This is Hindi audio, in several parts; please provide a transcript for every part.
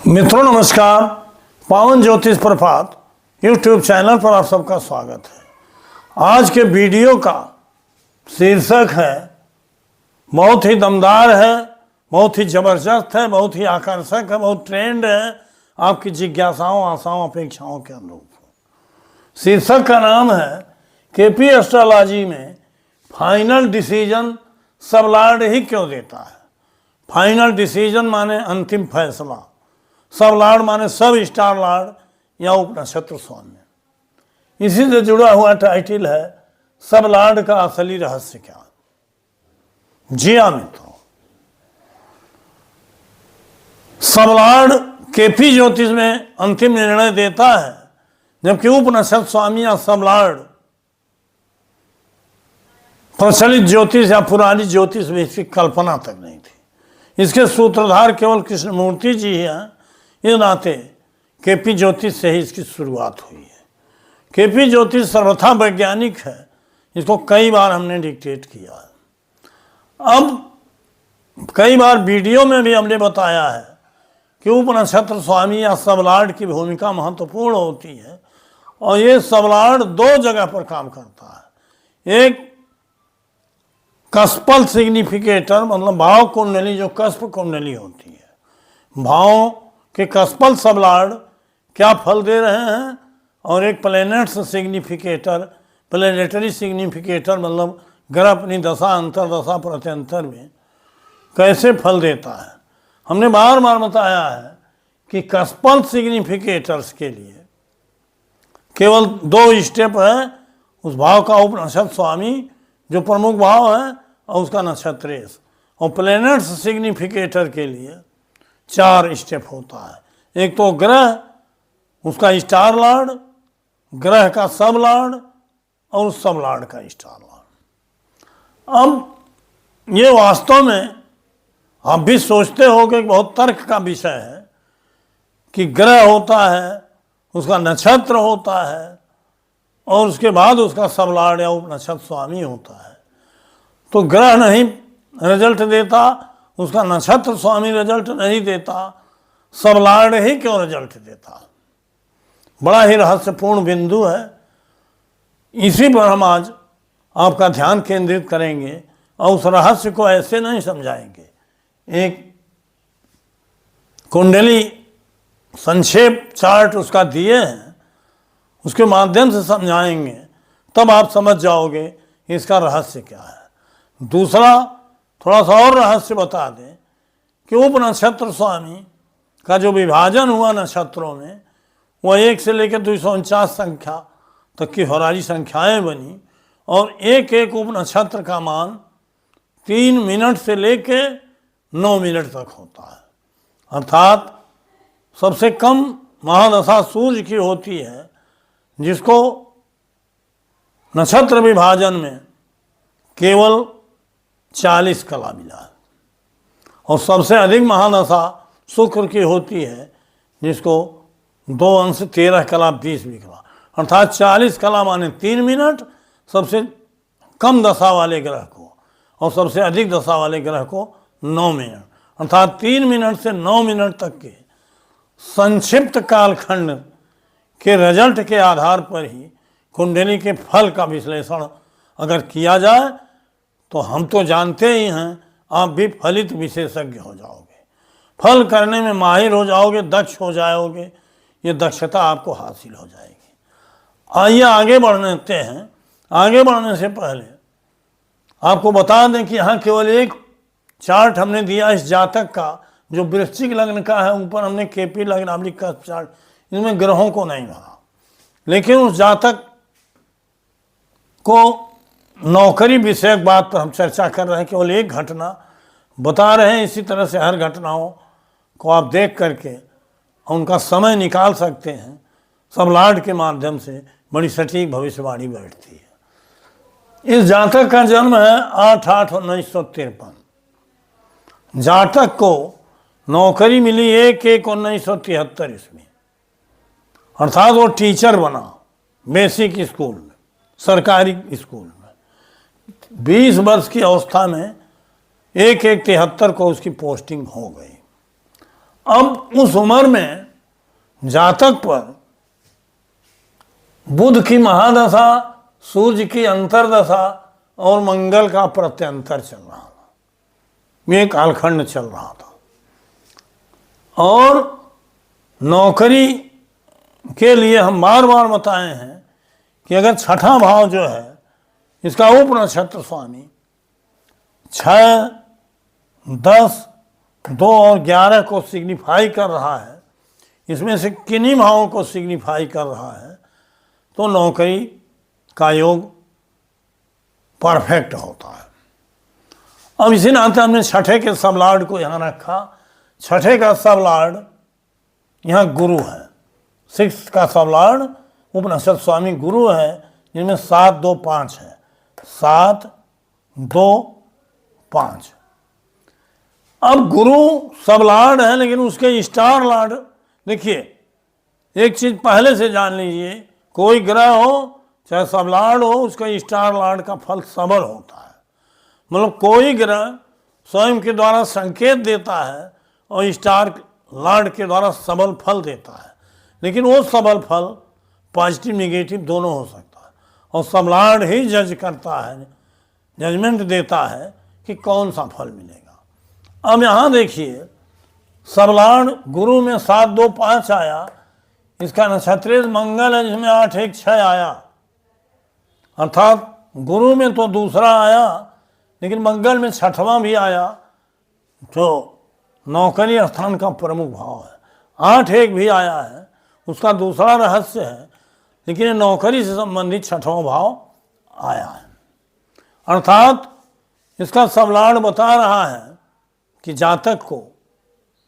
मित्रों नमस्कार। पावन ज्योतिष प्रभात यूट्यूब चैनल पर आप सबका स्वागत है। आज के वीडियो का शीर्षक है, बहुत ही दमदार है, बहुत ही ज़बरदस्त है, बहुत ही आकर्षक है, बहुत ट्रेंड है, आपकी जिज्ञासाओं आशाओं अपेक्षाओं के अनुरूप। शीर्षक का नाम है केपी एस्ट्रोलॉजी में फाइनल डिसीजन सब लॉर्ड ही क्यों देता है। फाइनल डिसीजन माने अंतिम फैसला, सब लॉर्ड माने सब स्टार लॉर्ड या उप नक्षत्र स्वामी। इसी से जुड़ा हुआ टाइटल है, सब लॉर्ड का असली रहस्य क्या। जी हाँ मित्रों, सब लॉर्ड केपी ज्योतिष में अंतिम निर्णय देता है, जबकि उप नक्षत्र स्वामी या सब लॉर्ड प्रचलित ज्योतिष या पुरानी ज्योतिष में इसकी कल्पना तक नहीं थी। इसके सूत्रधार केवल कृष्णमूर्ति जी हैं। इस नाते केपी ज्योतिष से ही इसकी शुरुआत हुई है। केपी ज्योतिष सर्वथा वैज्ञानिक है, इसको कई बार हमने डिक्टेट किया है। अब कई बार वीडियो में भी हमने बताया है कि उप नक्षत्र स्वामी या सब लॉर्ड की भूमिका महत्वपूर्ण होती है, और ये सब लॉर्ड दो जगह पर काम करता है। एक कस्पल सिग्निफिकेटर, मतलब भाव कुंडली, जो कस्प कुंडली होती है, भाव के कस्पल सब लॉर्ड क्या फल दे रहे हैं, और एक प्लैनेट्स सिग्निफिकेटर, प्लैनेटरी सिग्निफिकेटर, मतलब ग्रह अपनी दशा अंतरदशा प्रत्यंतर में कैसे फल देता है। हमने बार बार बताया है कि कस्पल सिग्निफिकेटर्स के लिए केवल दो स्टेप है, उस भाव का उप नक्षत्र स्वामी जो प्रमुख भाव है और उसका नक्षत्रेश, और प्लैनेट्स सिग्निफिकेटर के लिए 4 स्टेप होता है। एक तो ग्रह, उसका स्टार लॉर्ड, ग्रह का सब लॉर्ड और उस सब लॉर्ड का स्टार लॉर्ड। अब ये वास्तव में आप भी सोचते हो कि बहुत तर्क का विषय है कि ग्रह होता है, उसका नक्षत्र होता है, और उसके बाद उसका सब लॉर्ड या उप नक्षत्र स्वामी होता है। तो ग्रह नहीं रिजल्ट देता, उसका नक्षत्र स्वामी रिजल्ट नहीं देता, सब लॉर्ड ही क्यों रिजल्ट देता। बड़ा ही रहस्यपूर्ण बिंदु है। इसी पर हम आज आपका ध्यान केंद्रित करेंगे और उस रहस्य को ऐसे नहीं समझाएंगे। एक कुंडली संक्षेप चार्ट उसका दिए हैं, उसके माध्यम से समझाएंगे, तब आप समझ जाओगे इसका रहस्य क्या है। दूसरा, थोड़ा सा और रहस्य बता दें कि उप नक्षत्र स्वामी का जो विभाजन हुआ नक्षत्रों में, वह 1 से लेकर 249 संख्या तक की होरारी संख्याएं बनी, और एक एक उप नक्षत्र का मान 3 मिनट से लेकर 9 मिनट तक होता है। अर्थात सबसे कम महादशा सूर्य की होती है, जिसको नक्षत्र विभाजन में केवल 40 कला मिला है, और सबसे अधिक महादशा शुक्र की होती है, जिसको 2 अंश 13 कला 20 भी कला, अर्थात 40 कला माने 3 मिनट सबसे कम दशा वाले ग्रह को, और सबसे अधिक दशा वाले ग्रह को 9 मिनट, अर्थात 3 मिनट से 9 मिनट तक के संक्षिप्त कालखंड के रिजल्ट के आधार पर ही कुंडली के फल का विश्लेषण अगर किया जाए, तो हम तो जानते ही हैं, आप भी फलित विशेषज्ञ हो जाओगे, फल करने में माहिर हो जाओगे, दक्ष हो जाओगे, ये दक्षता आपको हासिल हो जाएगी। आइए आगे बढ़ते हैं। आगे बढ़ने से पहले आपको बता दें कि यहाँ केवल एक चार्ट हमने दिया इस जातक का, जो वृश्चिक लग्न का है। ऊपर हमने केपी लग्नावली का चार्ट, इसमें ग्रहों को नहीं भरा, लेकिन उस जातक को नौकरी विषयक बात पर हम चर्चा कर रहे हैं। केवल एक घटना बता रहे हैं, इसी तरह से हर घटनाओं को आप देख करके उनका समय निकाल सकते हैं। सब लॉर्ड के माध्यम से बड़ी सटीक भविष्यवाणी बैठती है। इस जातक का जन्म है 8/8/1953। जातक को नौकरी मिली 1/1/1973 ईस्वी, अर्थात वो टीचर बना बेसिक स्कूल में, सरकारी स्कूल में। 20 वर्ष की अवस्था में 1/1/73 को उसकी पोस्टिंग हो गई। अब उस उम्र में जातक पर बुध की महादशा, सूर्य की अंतरदशा और मंगल का प्रत्यंतर चल रहा था। ये कालखंड चल रहा था। और नौकरी के लिए हम बार बार बताए हैं कि अगर छठा भाव जो है इसका उप नक्षत्र स्वामी 6, 10, 2 और 11 को सिग्निफाई कर रहा है, इसमें से किन्हीं भावों को सिग्निफाई कर रहा है, तो नौकरी का योग परफेक्ट होता है। अब इसी नाते हमने छठे के सब लॉर्ड को यहाँ रखा। छठे का सब लॉर्ड यहाँ गुरु है। 6 का सब लॉर्ड उपनक्षत्र स्वामी गुरु है, जिनमें 7, 2, 5 है। 7, 2, 5। अब गुरु सब लॉर्ड है, लेकिन उसके स्टार लॉर्ड, देखिए एक चीज पहले से जान लीजिए, कोई ग्रह हो चाहे सब लॉर्ड हो, उसका स्टार लॉर्ड का फल सबल होता है। मतलब कोई ग्रह स्वयं के द्वारा संकेत देता है और स्टार लॉर्ड के द्वारा सबल फल देता है, लेकिन वो सबल फल पॉजिटिव निगेटिव दोनों हो सकता है, और सब लॉर्ड ही जज करता है, जजमेंट देता है कि कौन सा फल मिलेगा। अब यहाँ देखिए सब लॉर्ड गुरु में 7, 2, 5 आया, इसका नक्षत्र मंगल है जिसमें 8, 1, 6 आया, अर्थात गुरु में तो दूसरा आया, लेकिन मंगल में छठवां भी आया, जो नौकरी स्थान का प्रमुख भाव है। 8, 1 भी आया है, उसका दूसरा रहस्य है, लेकिन ये नौकरी से संबंधित छठवां भाव आया है। अर्थात इसका सब लॉर्ड बता रहा है कि जातक को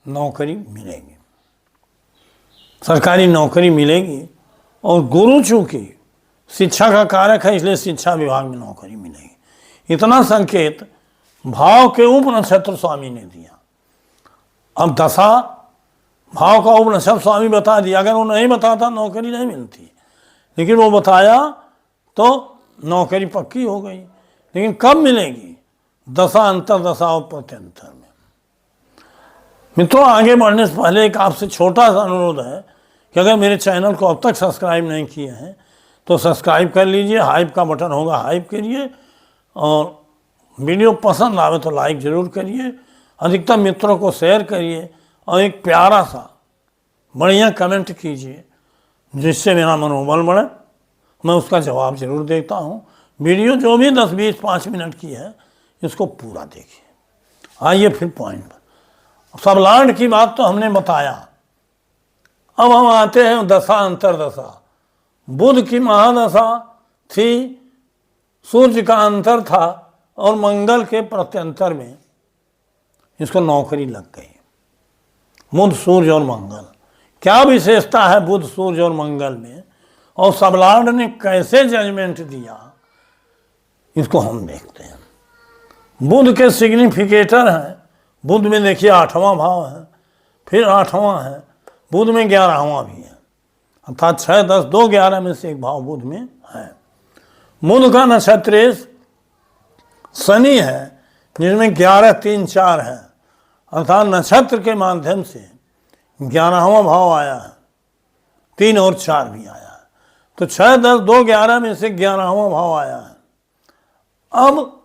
नौकरी मिलेगी, सरकारी नौकरी मिलेगी, और गुरु चूंकि शिक्षा का कारक है, इसलिए शिक्षा विभाग में नौकरी मिलेगी। इतना संकेत भाव के उप नक्षत्र स्वामी ने दिया। अब दशा भाव का उप नक्षत्र स्वामी बता दिया। अगर वो नहीं बताता नौकरी नहीं मिलती, लेकिन वो बताया तो नौकरी पक्की हो गई। लेकिन कब मिलेगी? दशा, अंतरदशा और प्रत्यंतर में। मित्रों, आगे बढ़ने से पहले एक आपसे छोटा सा अनुरोध है कि अगर मेरे चैनल को अब तक सब्सक्राइब नहीं किए हैं तो सब्सक्राइब कर लीजिए। हाइप का बटन होगा, हाइप करिए, और वीडियो पसंद आवे तो लाइक ज़रूर करिए, अधिकतर मित्रों को शेयर करिए, और एक प्यारा सा बढ़िया कमेंट कीजिए, जिससे मेरा मनोबल बढ़े। मैं उसका जवाब ज़रूर देता हूँ। वीडियो जो भी 10, 20, 5 मिनट की है, इसको पूरा देखिए। आइए फिर पॉइंट पर। सब लॉर्ड की बात तो हमने बताया। अब हम आते हैं दशा, अंतरदशा। बुध की महादशा थी, सूर्य का अंतर था, और मंगल के प्रत्यंतर में इसको नौकरी लग गई। बुध, सूर्य और मंगल, क्या विशेषता है बुध, सूर्य और मंगल में, और सब लॉर्ड ने कैसे जजमेंट दिया, इसको हम देखते हैं। बुध के सिग्निफिकेटर हैं। बुध में देखिए 8वां भाव है, फिर 8वां है, बुध में 11वां भी है, अर्थात 6, 10, 2, 11 में से एक भाव बुध में है। बुध का नक्षत्र शनि है, जिसमें 11, 3, 4 है, अर्थात नक्षत्र के माध्यम से 11वां भाव आया है, 3 और 4 भी आया है, तो 6, 10, 2, 11 में से 11वां भाव आया है। अब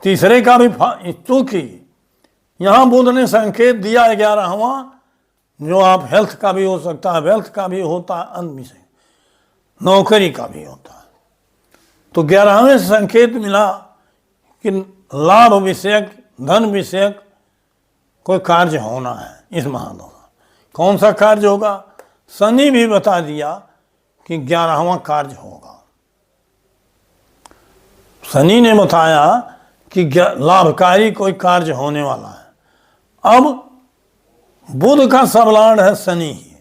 तीसरे का भी, चूंकि यहाँ बुध ने संकेत दिया 11वां, जो आप हेल्थ का भी हो सकता है, वेल्थ का भी होता है, अंत में से नौकरी का भी होता है, तो 11वें से संकेत मिला कि लाभ विषयक, धन विषयक कोई कार्य होना है इस महादशा में। कौन सा कार्य होगा? शनि भी बता दिया कि 11वां कार्य होगा। शनि ने बताया कि लाभकारी कोई कार्य होने वाला है। अब बुध का सब लॉर्ड है शनि ही,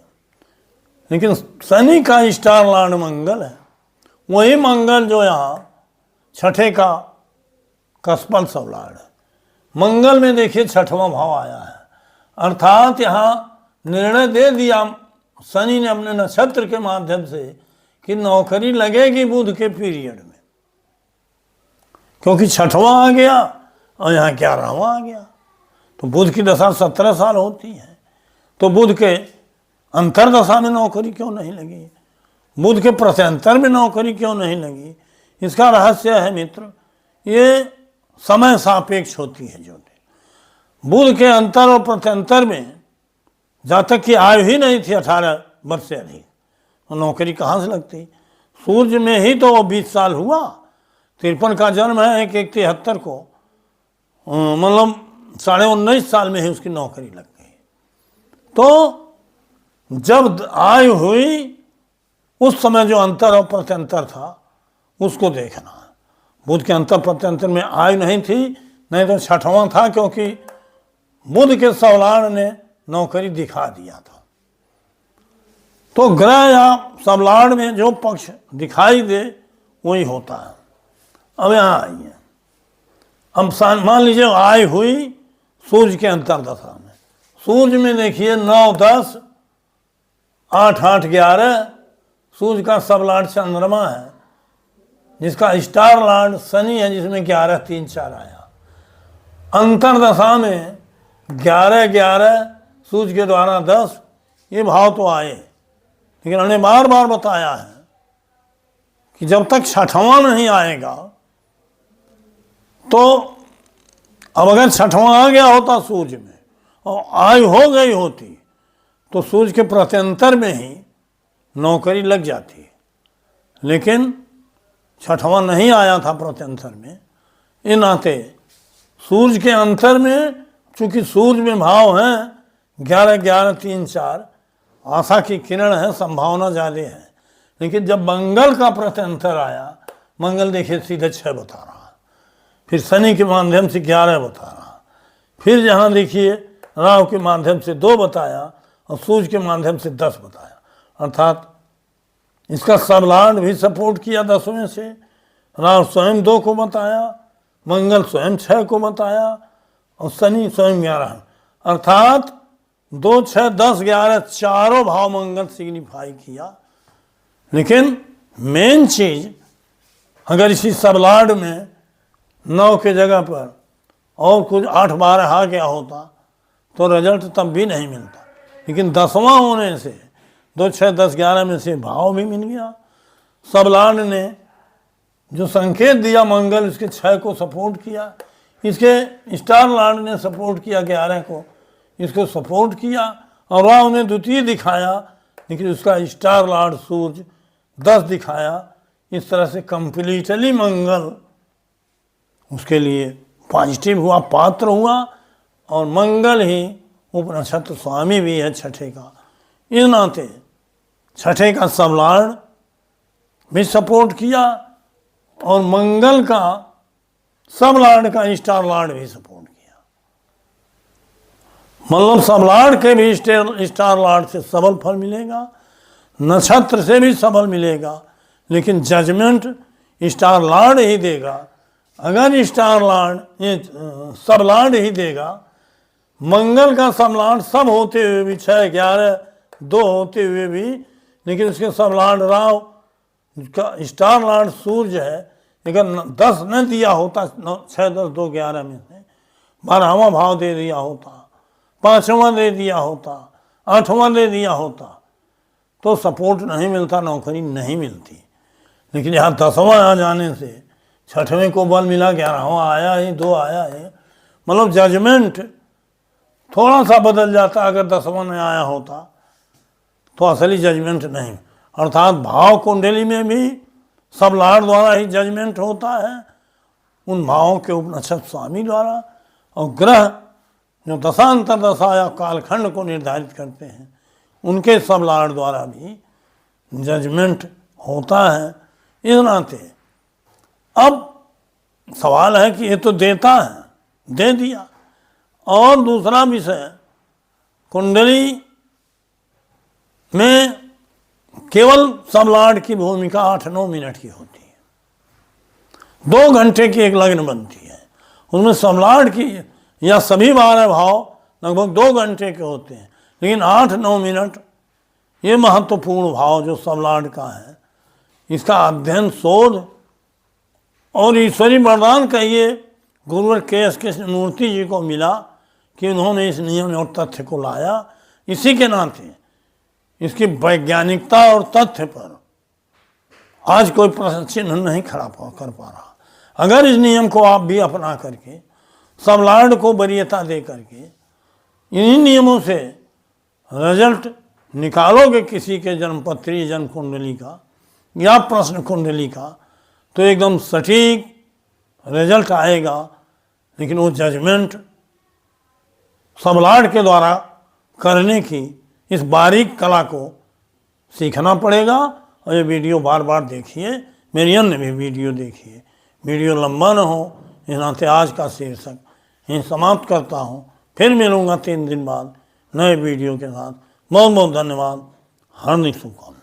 लेकिन शनि का स्टार लॉर्ड मंगल है। वही मंगल जो यहाँ छठे का कसपल सब लॉर्ड है। मंगल में देखिए 6वां भाव आया है, अर्थात यहाँ निर्णय दे दिया शनि ने अपने नक्षत्र के माध्यम से कि नौकरी लगेगी बुध के पीरियड में, क्योंकि 6वां आ गया और यहाँ 11वां आ गया। तो बुध की दशा 17 साल होती है, तो बुध के अंतर्दशा में नौकरी क्यों नहीं लगी, बुध के प्रत्यंतर में नौकरी क्यों नहीं लगी? इसका रहस्य है मित्र, ये समय सापेक्ष होती है ज्योतिष। बुध के अंतर और प्रत्यंतर में जब तक की आयु ही नहीं थी 18 वर्ष से अधिक, तो नौकरी कहाँ से लगती? सूर्य में ही तो 20 साल हुआ, 53 का जन्म है, 1 को मतलब 19.5 साल में ही उसकी नौकरी लग गई। तो जब आयु हुई उस समय जो अंतर और प्रत्यंतर था उसको देखना। बुध के अंतर प्रत्यंतर में आयु नहीं थी, नहीं तो 6वां था, क्योंकि बुध के सबलाड़ ने नौकरी दिखा दिया था। तो ग्रह या सबलाड़ में जो पक्ष दिखाई दे वही होता है। अब यहाँ आइए, अब मान लीजिए आय हुई सूर्य के अंतर्दशा में। सूर्य में देखिए 9, 10, 8, 8, 11 सूर्य का सबलाड चंद्रमा है, जिसका स्टार लॉर्ड शनि है, जिसमें 11, 3, 4 आया। अंतर्दशा में 11, 11 सूर्य के द्वारा 10 ये भाव तो आए, लेकिन हमने बार बार बताया है कि जब तक 6वां नहीं आएगा, तो अब अगर 6वां आ गया होता सूर्य में और आयु हो गई होती, तो सूर्य के प्रत्यंतर में ही नौकरी लग जाती। लेकिन 6वां नहीं आया था प्रत्यंतर में, इन नाते सूर्य के अंतर में, चूंकि सूर्य में भाव है 11, 11, 3, 4 आशा की किरण है, संभावना ज़्यादा है। लेकिन जब मंगल का प्रत्यंतर आया, मंगल देखिए सीधे 6 बता रहा, फिर शनि के माध्यम से 11 बता रहा, फिर जहाँ देखिए राहु के माध्यम से 2 बताया और सूर्य के माध्यम से 10 बताया। अर्थात इसका सबलाड भी सपोर्ट किया 10वें से, राहु स्वयं 2 को बताया, मंगल स्वयं 6 को बताया और शनि स्वयं 11। अर्थात 2, 6, 10, 11 चारों भाव मंगल सिग्निफाई किया। लेकिन मेन चीज, अगर इसी सबलाड में 9 के जगह पर और कुछ 8, 12 आ गया होता तो रिजल्ट तब भी नहीं मिलता। लेकिन 10वां होने से 2, 6, 10, 11 में से भाव भी मिल गया। सबलाड ने जो संकेत दिया मंगल, इसके 6 को सपोर्ट किया, इसके स्टार लॉर्ड ने सपोर्ट किया 11 को, इसको सपोर्ट किया, और राहु ने द्वितीय दिखाया, लेकिन उसका स्टार लॉर्ड सूर्य 10 दिखाया। इस तरह से कंप्लीटली मंगल उसके लिए पॉजिटिव हुआ, पात्र हुआ, और मंगल ही उपनक्षत्र स्वामी भी है 6ठे का। इस नाते 6ठे का सबलाड भी सपोर्ट किया और मंगल का सबलाड का स्टार लॉर्ड भी सपोर्ट किया। मतलब सबलाड के भी स्टार लॉर्ड से सबल फल मिलेगा, नक्षत्र से भी सबल मिलेगा, लेकिन जजमेंट स्टार लॉर्ड ही देगा। अगर स्टार लॉर्ड ये सबलाड ही देगा, मंगल का सबलाड सब होते हुए भी 6, 11, 2 होते हुए भी, लेकिन उसके सबलाड राहु का स्टार लॉर्ड सूर्य है, अगर 10 न दिया होता, 6, 10, 2, 11 में से 12वां भाव दे दिया होता, 5वां दे दिया होता, 8वां दे दिया होता, तो सपोर्ट नहीं मिलता, नौकरी नहीं मिलती। लेकिन यहाँ 10वां आ जाने से 6ठवें को बल मिला, 11वां आया ही, 2 आया है, मतलब जजमेंट थोड़ा सा बदल जाता। अगर 10वां नहीं आया होता तो असली जजमेंट नहीं। अर्थात भाव कुंडली में भी सबलाड द्वारा ही जजमेंट होता है, उन भावों के उपनक्षत्र स्वामी द्वारा, और ग्रह जो दशांतर दशा या कालखंड को निर्धारित करते हैं उनके सबलाड द्वारा भी जजमेंट होता है। इस नाते अब सवाल है कि ये तो देता है, दे दिया। और दूसरा विषय, कुंडली में केवल सबलाड की भूमिका 8-9 मिनट की होती है, 2 घंटे की एक लग्न बनती है, उसमें सबलाड की या सभी 12 भाव लगभग 2 घंटे के होते हैं, लेकिन 8-9 मिनट ये महत्वपूर्ण भाव जो सबलाड का है, इसका अध्ययन, शोध और ईश्वरी वरदान कहिए गुरुवर के एस कृष्णमूर्ति जी को मिला कि उन्होंने इस नियम और तथ्य को लाया। इसी के नाते इसकी वैज्ञानिकता और तथ्य पर आज कोई प्रश्न चिन्ह नहीं खड़ा कर पा रहा। अगर इस नियम को आप भी अपना करके सबलार्ड को वरीयता दे करके इन्हीं नियमों से रिजल्ट निकालोगे किसी के जन्मपत्री, जन्म कुंडली का या प्रश्न कुंडली का, तो एकदम सटीक रिजल्ट आएगा। लेकिन वो जजमेंट सबलार्ड के द्वारा करने की इस बारीक कला को सीखना पड़ेगा। और ये वीडियो बार बार देखिए, मेरी अन्य भी वीडियो देखिए। वीडियो लंबा न हो, इस नाते आज का शीर्षक यहीं समाप्त करता हूँ। फिर मिलूँगा 3 दिन बाद नए वीडियो के साथ। बहुत बहुत धन्यवाद। हार्दिक शुभकामनाएं।